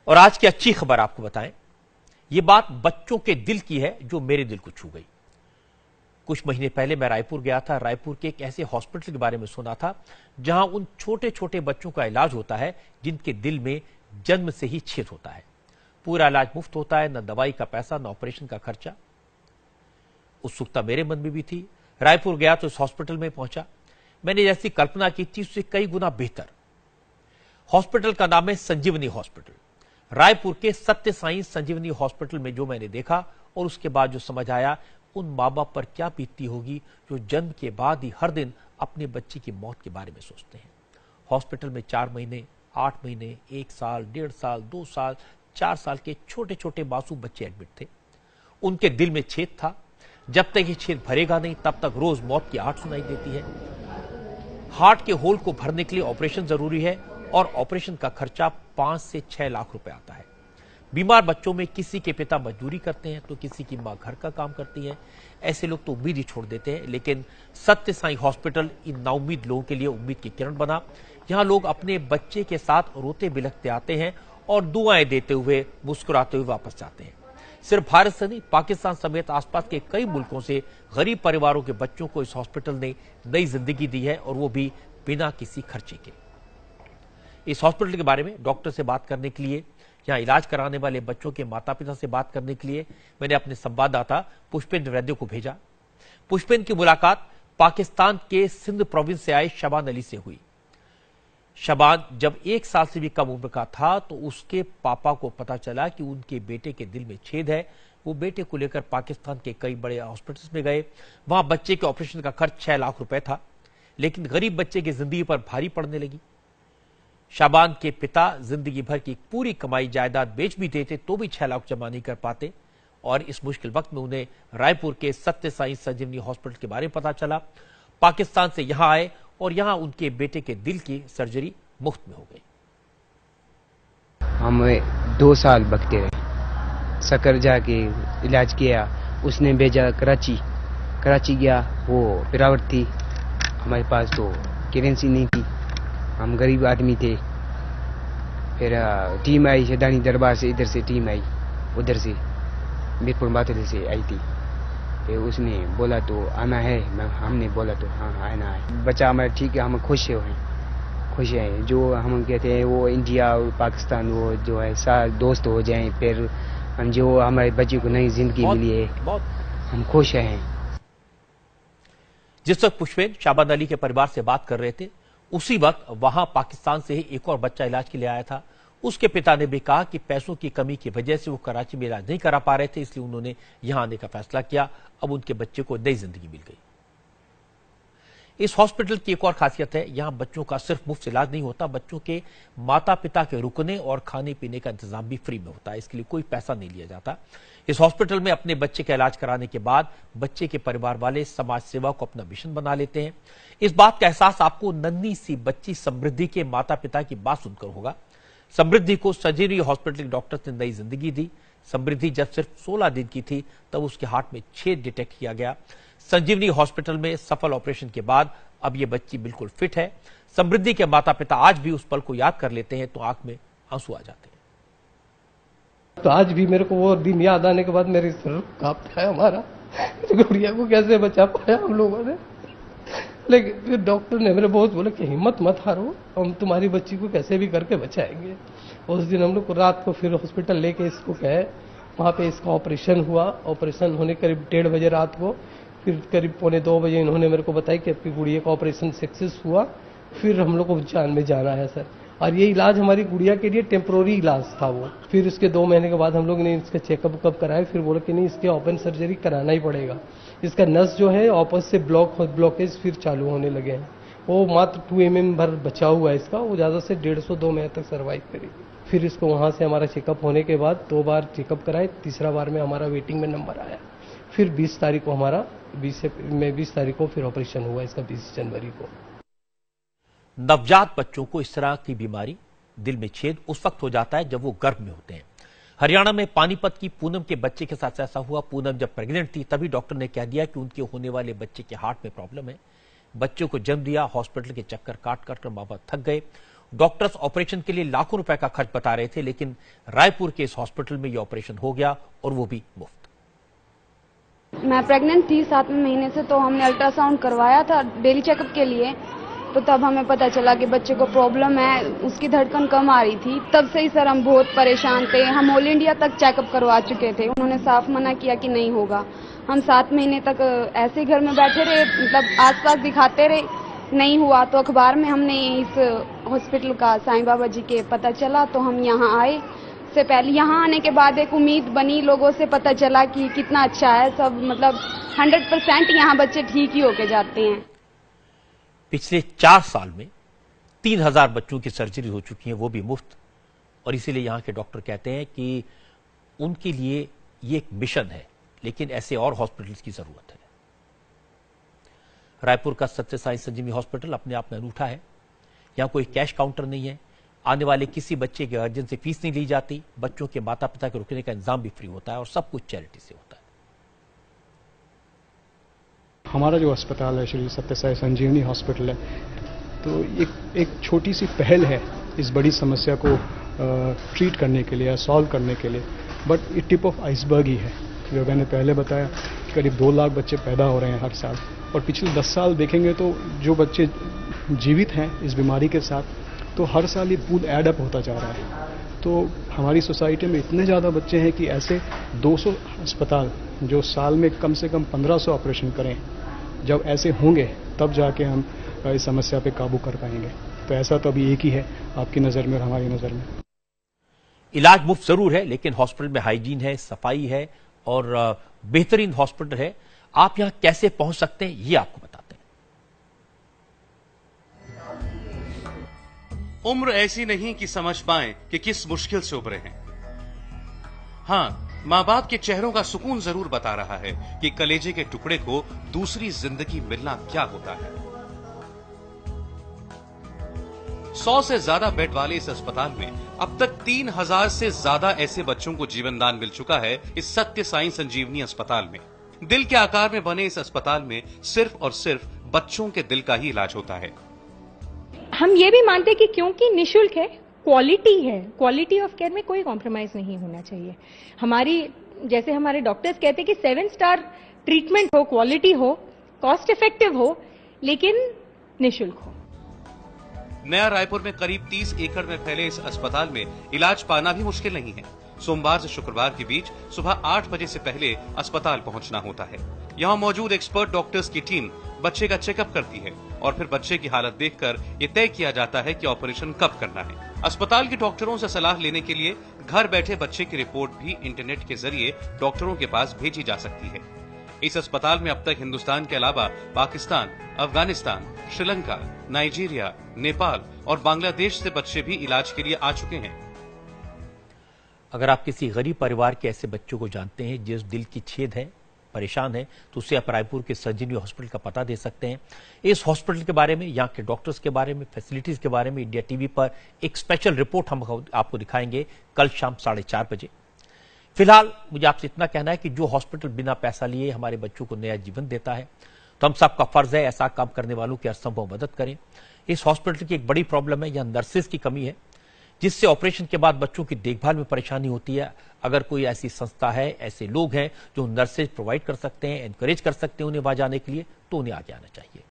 और आज की अच्छी खबर आपको बताएं, ये बात बच्चों के दिल की है जो मेरे दिल को छू गई। कुछ महीने पहले मैं रायपुर गया था। रायपुर के एक ऐसे हॉस्पिटल के बारे में सुना था जहां उन छोटे छोटे बच्चों का इलाज होता है जिनके दिल में जन्म से ही छेद होता है। पूरा इलाज मुफ्त होता है, न दवाई का पैसा, न ऑपरेशन का खर्चा। उत्सुकता मेरे मन में भी थी। रायपुर गया तो इस हॉस्पिटल में पहुंचा। मैंने जैसी कल्पना की थी उससे कई गुना बेहतर। हॉस्पिटल का नाम है संजीवनी हॉस्पिटल। रायपुर के सत्य साई संजीवनी हॉस्पिटल में जो मैंने देखा और उसके बाद जो समझ आया, उन माँ बाप पर क्या बीतती होगी जो जन्म के बाद ही हर दिन अपने बच्चे की मौत के बारे में सोचते हैं। हॉस्पिटल में 4 महीने, 8 महीने, 1 साल, 1.5 साल, 2 साल, 4 साल के छोटे छोटे मासूम बच्चे एडमिट थे। उनके दिल में छेद था। जब तक ये छेद भरेगा नहीं तब तक रोज मौत की आहट सुनाई देती है। हार्ट के होल को भरने के लिए ऑपरेशन जरूरी है और ऑपरेशन का खर्चा 5 से 6 लाख रुपए आता है। बीमार बच्चों में किसी के पिता मजदूरी करते हैं तो किसी की मां घर का काम करती है। ऐसे लोग तो उम्मीद ही छोड़ देते हैं, लेकिन सत्य साई हॉस्पिटल इन नाउम्मीद लोगों के लिए उम्मीद की किरण बना। यहां लोग अपने बच्चे के साथ रोते बिलखते आते हैं और दुआएं देते हुए, मुस्कुराते हुए वापस जाते हैं। सिर्फ भारत से नहीं, पाकिस्तान समेत आसपास के कई मुल्कों से गरीब परिवारों के बच्चों को इस हॉस्पिटल ने नई जिंदगी दी है, और वो भी बिना किसी खर्चे के। इस हॉस्पिटल के बारे में डॉक्टर से बात करने के लिए, यहां इलाज कराने वाले बच्चों के माता पिता से बात करने के लिए मैंने अपने संवाददाता पुष्पेंद्र वैद्य को भेजा। पुष्पेंद्र की मुलाकात पाकिस्तान के सिंध प्रोविंस से आए शबान अली से हुई। शबान जब 1 साल से भी कम उम्र का था तो उसके पापा को पता चला कि उनके बेटे के दिल में छेद है। वो बेटे को लेकर पाकिस्तान के कई बड़े हॉस्पिटल्स में गए। वहां बच्चे के ऑपरेशन का खर्च 6 लाख रुपए था, लेकिन गरीब बच्चे की जिंदगी पर भारी पड़ने लगी। शाबान के पिता जिंदगी भर की पूरी कमाई जायदाद बेच भी देते तो भी 6 लाख जमा नहीं कर पाते, और इस मुश्किल वक्त में उन्हें रायपुर के सत्य साई संजीवनी हॉस्पिटल के बारे में पता चला। पाकिस्तान से यहां आए और यहां उनके बेटे के दिल की सर्जरी मुफ्त में हो गई। हम 2 साल भगते रहे, सकर जाके इलाज किया। उसने भेजा कराची गया। वो पिरावट थी, हमारे पास तो करेंसी नहीं थी, हम गरीब आदमी थे। फिर टीम आई शदानी दरबार से, इधर से टीम आई, उधर से मीरपुर मातले से आई थी। फिर उसने बोला तो आना है, हमने बोला तो हाँ आना है। बच्चा हमारा ठीक है, हम खुश हैं। जो हम कहते हैं वो इंडिया और पाकिस्तान वो जो है साथ दोस्त हो जाएं, फिर हम जो हमारे बच्चे को नई जिंदगी मिली है, हम खुश हैं। जिस वक्त पुष्पेंद्र शाबान अली के परिवार से बात कर रहे थे, उसी वक्त वहां पाकिस्तान से ही एक और बच्चा इलाज के लिए आया था। उसके पिता ने भी कहा कि पैसों की कमी की वजह से वो कराची में इलाज नहीं करा पा रहे थे, इसलिए उन्होंने यहां आने का फैसला किया। अब उनके बच्चे को नई जिंदगी मिल गई। इस हॉस्पिटल की एक और खासियत है, यहां बच्चों का सिर्फ मुफ्त इलाज नहीं होता, बच्चों के माता पिता के रुकने और खाने पीने का इंतजाम भी फ्री में होता है। इसके लिए कोई पैसा नहीं लिया जाता। इस हॉस्पिटल में अपने बच्चे का इलाज कराने के बाद बच्चे के परिवार वाले समाज सेवा को अपना मिशन बना लेते हैं। इस बात का एहसास आपको नन्ही सी बच्ची समृद्धि के माता पिता की बात सुनकर होगा। समृद्धि को संजीवनी हॉस्पिटल के डॉक्टर ने नई जिंदगी दी। समृद्धि जब सिर्फ 16 दिन की थी तब उसके हार्ट में छेद डिटेक्ट किया गया। संजीवनी हॉस्पिटल में सफल ऑपरेशन के बाद अब ये बच्ची बिल्कुल फिट है। समृद्धि के माता पिता आज भी उस पल को याद कर लेते हैं तो आंख में आंसू आ जाते हैं। तो आज भी मेरे को वो दिन याद आने के बाद मेरे सर कांपता है। हमारा गुड़िया को कैसे बचा पाया हम लोगों ने। लेकिन फिर डॉक्टर ने मेरे बहुत बोला कि हिम्मत मत हारो, हम तुम्हारी बच्ची को कैसे भी करके बचाएंगे। उस दिन हम लोग को रात को फिर हॉस्पिटल लेके इसको गए, वहां पे इसका ऑपरेशन हुआ। ऑपरेशन होने करीब 1:30 बजे रात को, फिर करीब 1:45 बजे इन्होंने मेरे को बताया कि आपकी गुड़िया का ऑपरेशन सक्सेस हुआ। फिर हम लोग को जान में जाना है सर, और ये इलाज हमारी गुड़िया के लिए टेम्पोररी इलाज था वो। फिर उसके 2 महीने के बाद हम लोग ने इसका चेकअप कराया। फिर बोला कि नहीं, इसके ओपन सर्जरी कराना ही पड़ेगा। इसका नस जो है आपस से ब्लॉकेज फिर चालू होने लगे हैं। वो मात्र 2 mm भर बचा हुआ है इसका, वो ज्यादा से 150-2 महीने तक सर्वाइव करेगी। फिर इसको वहां से हमारा चेकअप होने के बाद 2 बार चेकअप कराए, तीसरा बार में हमारा वेटिंग में नंबर आया। फिर 20 तारीख को हमारा 20 तारीख को फिर ऑपरेशन हुआ इसका, 20 जनवरी को। नवजात बच्चों को इस तरह की बीमारी, दिल में छेद, उस वक्त हो जाता है जब वो गर्भ में होते हैं। हरियाणा में पानीपत की पूनम के बच्चे के साथ ऐसा हुआ। पूनम जब प्रेग्नेंट थी तभी डॉक्टर ने कह दिया कि उनके होने वाले बच्चे के हार्ट में प्रॉब्लम है। बच्चे को जन्म दिया। हॉस्पिटल के चक्कर काट कर मां बाप थक गए। डॉक्टर्स ऑपरेशन के लिए लाखों रुपए का खर्च बता रहे थे, लेकिन रायपुर के इस हॉस्पिटल में यह ऑपरेशन हो गया और वो भी मुफ्त। मैं प्रेग्नेंट थी 7वें महीने से, तो हमने अल्ट्रासाउंड करवाया था डेली चेकअप के लिए। तो तब हमें पता चला कि बच्चे को प्रॉब्लम है, उसकी धड़कन कम आ रही थी। तब से ही सर हम बहुत परेशान थे। हम ऑल इंडिया तक चेकअप करवा चुके थे, उन्होंने साफ मना किया कि नहीं होगा। हम 7 महीने तक ऐसे घर में बैठे रहे, मतलब आसपास दिखाते रहे, नहीं हुआ। तो अखबार में हमने इस हॉस्पिटल का साईं बाबा जी के पता चला, तो हम यहाँ आए। से पहले यहाँ आने के बाद एक उम्मीद बनी, लोगों से पता चला कि कितना अच्छा है सब, मतलब 100% यहाँ बच्चे ठीक ही होके जाते हैं। पिछले 4 साल में 3000 बच्चों की सर्जरी हो चुकी है, वो भी मुफ्त। और इसीलिए यहाँ के डॉक्टर कहते हैं कि उनके लिए ये एक मिशन है, लेकिन ऐसे और हॉस्पिटल्स की जरूरत है। रायपुर का सत्य साई संजीवनी हॉस्पिटल अपने आप में अनूठा है। यहां कोई कैश काउंटर नहीं है, आने वाले किसी बच्चे के गार्जियन से फीस नहीं ली जाती, बच्चों के माता पिता के रुकने का इंतजाम भी फ्री होता है और सब कुछ चैरिटी से होता है। हमारा जो अस्पताल है श्री सत्य साई संजीवनी हॉस्पिटल है, तो एक छोटी सी पहल है इस बड़ी समस्या को ट्रीट करने के लिए, सॉल्व करने के लिए। बट ये टिप ऑफ आइसबर्ग ही है। जो मैंने पहले बताया, करीब 2 लाख बच्चे पैदा हो रहे हैं हर साल, और पिछले 10 साल देखेंगे तो जो बच्चे जीवित हैं इस बीमारी के साथ, तो हर साल ये पूल एड अप होता जा रहा है। तो हमारी सोसाइटी में इतने ज़्यादा बच्चे हैं कि ऐसे 200 अस्पताल जो साल में कम से कम 1500 ऑपरेशन करें, जब ऐसे होंगे तब जाके हम इस समस्या पे काबू कर पाएंगे। तो ऐसा तो अभी एक ही है आपकी नज़र में और हमारी नज़र में। इलाज मुफ्त जरूर है, लेकिन हॉस्पिटल में हाइजीन है, सफाई है और बेहतरीन हॉस्पिटल है। आप यहां कैसे पहुंच सकते हैं, ये आपको बताते हैं। उम्र ऐसी नहीं कि समझ पाएं कि किस मुश्किल से उभरे हैं। हाँ, माँ बाप के चेहरों का सुकून जरूर बता रहा है कि कलेजे के टुकड़े को दूसरी जिंदगी मिलना क्या होता है। 100 से ज्यादा बेड वाले इस अस्पताल में अब तक 3000 से ज्यादा ऐसे बच्चों को जीवन दान मिल चुका है। इस सत्य साई संजीवनी अस्पताल में दिल के आकार में बने इस अस्पताल में सिर्फ और सिर्फ बच्चों के दिल का ही इलाज होता है। हम ये भी मानते हैं कि क्योंकि निःशुल्क है, क्वालिटी है, क्वालिटी ऑफ केयर में कोई कॉम्प्रोमाइज नहीं होना चाहिए। जैसे हमारे डॉक्टर्स कहते हैं कि 7 स्टार ट्रीटमेंट हो, क्वालिटी हो, कॉस्ट इफेक्टिव हो, लेकिन निःशुल्क हो। नया रायपुर में करीब 30 एकड़ में फैले इस अस्पताल में इलाज पाना भी मुश्किल नहीं है। सोमवार से शुक्रवार के बीच सुबह 8 बजे से पहले अस्पताल पहुंचना होता है। यहां मौजूद एक्सपर्ट डॉक्टर्स की टीम बच्चे का चेकअप करती है और फिर बच्चे की हालत देखकर ये तय किया जाता है कि ऑपरेशन कब करना है। अस्पताल के डॉक्टरों से सलाह लेने के लिए घर बैठे बच्चे की रिपोर्ट भी इंटरनेट के जरिए डॉक्टरों के पास भेजी जा सकती है। इस अस्पताल में अब तक हिंदुस्तान के अलावा पाकिस्तान, अफगानिस्तान, श्रीलंका, नाइजीरिया, नेपाल और बांग्लादेश से बच्चे भी इलाज के लिए आ चुके हैं। अगर आप किसी गरीब परिवार के ऐसे बच्चों को जानते हैं जिस दिल की छेद है, परेशान है, तो उसे आप रायपुर के संजीवनी हॉस्पिटल का पता दे सकते हैं। इस हॉस्पिटल के बारे में, यहाँ के डॉक्टर्स के बारे में, फैसिलिटीज के बारे में इंडिया टीवी पर एक स्पेशल रिपोर्ट हम आपको दिखाएंगे कल शाम 4:30 बजे। फिलहाल मुझे आपसे इतना कहना है कि जो हॉस्पिटल बिना पैसा लिए हमारे बच्चों को नया जीवन देता है, तो हम सबका फर्ज है ऐसा काम करने वालों की हर संभव मदद करें। इस हॉस्पिटल की एक बड़ी प्रॉब्लम है, यहाँ नर्सेज की कमी है, जिससे ऑपरेशन के बाद बच्चों की देखभाल में परेशानी होती है। अगर कोई ऐसी संस्था है, ऐसे लोग हैं जो नर्सेज प्रोवाइड कर सकते हैं, एनकरेज कर सकते हैं उन्हें वहां जाने के लिए, तो उन्हें आगे आना चाहिए।